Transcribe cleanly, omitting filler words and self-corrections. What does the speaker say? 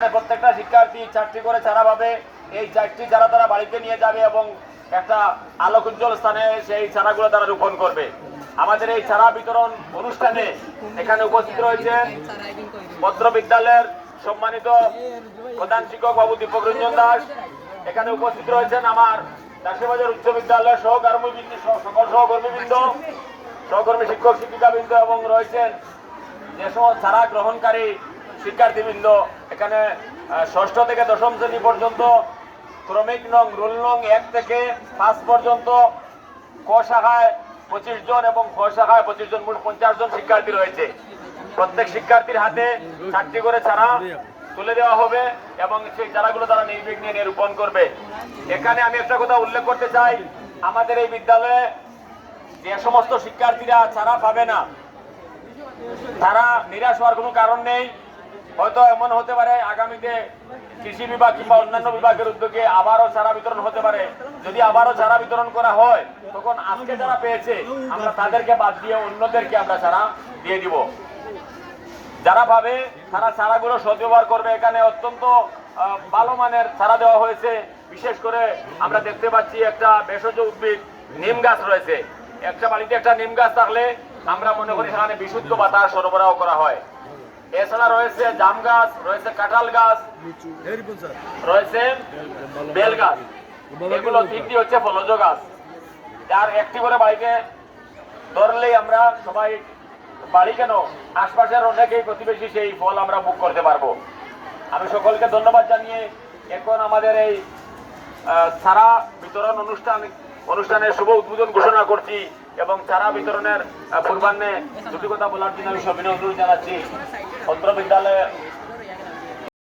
প্রত্যেকটা শিক্ষার্থী 4টি করে চারা পাবে। এই 4টি চারা তারা বাড়িতে নিয়ে যাবে এবং একটা আলোক উজ্জ্বল স্থানে সেই চারাগুলো তারা রোপণ করবে। আমাদের এই চারা বিতরণ অনুষ্ঠানে এখানে উপস্থিত রয়েছেন ভদ্র বিদ্যালয়ের সম্মানিত প্রধান শিক্ষক বাবু দীপক রঞ্জন দাস। এখানে উপস্থিত রয়েছেন আমার দাসীবাজার উচ্চ বিদ্যালয়ের সকল সহকর্মীবৃন্দ, সহকর্মী শিক্ষক শিক্ষিকাবৃন্দ এবং রয়েছেন যে সমস্ত চারা গ্রহণকারী শিক্ষার্থীবৃন্দ। এখানে ষষ্ঠ থেকে দশম শ্রেণী পর্যন্ত ক্রমিক নং রোল নং 1 থেকে 5 পর্যন্ত ক শাখায় 25 জন এবং খ শাখায় 25 জন, মোট 50 জন শিক্ষার্থী রয়েছে। প্রত্যেক শিক্ষার্থীর হাতে 4টি করে চারা তুলে দেওয়া হবে এবং সেই চারাগুলো তারা নির্বিঘ্নে নিয়ে রোপণ করবে। এখানে আমি একটা কথা উল্লেখ করতে চাই, আমাদের এই বিদ্যালয়ে যে সমস্ত শিক্ষার্থীরা চারা পাবে না তারা নিরাশ হওয়ার কোনো কারণ নেই। হয়তো এমন হতে পারে আগামীতে কৃষি বিভাগ কিংবা অন্যান্য বিভাগের উদ্যোগে আবারও চারা বিতরণ হতে পারে। যদি আবারও চারা বিতরণ করা হয় তখন আজকে যারা পেয়েছে আমরা তাদেরকে বাদ দিয়ে অন্যদেরকে আমরা চারা দিয়ে দিব। যারা পাবে তারা চারাগুলো সদ্ব্যবহার করবে। এখানে অত্যন্ত ভালো মানের চারা দেওয়া হয়েছে। বিশেষ করে আমরা দেখতে পাচ্ছি একটা ভেষজ উদ্ভিদ নিম গাছ রয়েছে। একটা বাড়িতে একটা নিম গাছ থাকলে আমরা মনে করি সেখানে বিশুদ্ধ বাতাস সরবরাহ করা হয়। এছাড়া রয়েছে জাম গাছ, রয়েছে কাঁঠাল গাছ, রয়েছে বেল গাছ। এগুলো 3টি হচ্ছে ফলজ গাছ। আর একটি করে বাড়িতে ধরলেই আমরা সবাই, বাড়ি কেন আশপাশের অনেকেই প্রতিবেশী সেই ফল আমরা ভোগ করতে পারবো। আমি সকলকে ধন্যবাদ জানিয়ে এখন আমাদের এই চারা বিতরণ অনুষ্ঠানের শুভ উদ্বোধন ঘোষণা করছি এবং চারা বিতরণের পূর্বাহ্নে দুটি কথা বলার জন্য আমি সবিনয় অনুরোধ জানাচ্ছি ভদ্র বিদ্যালয়ে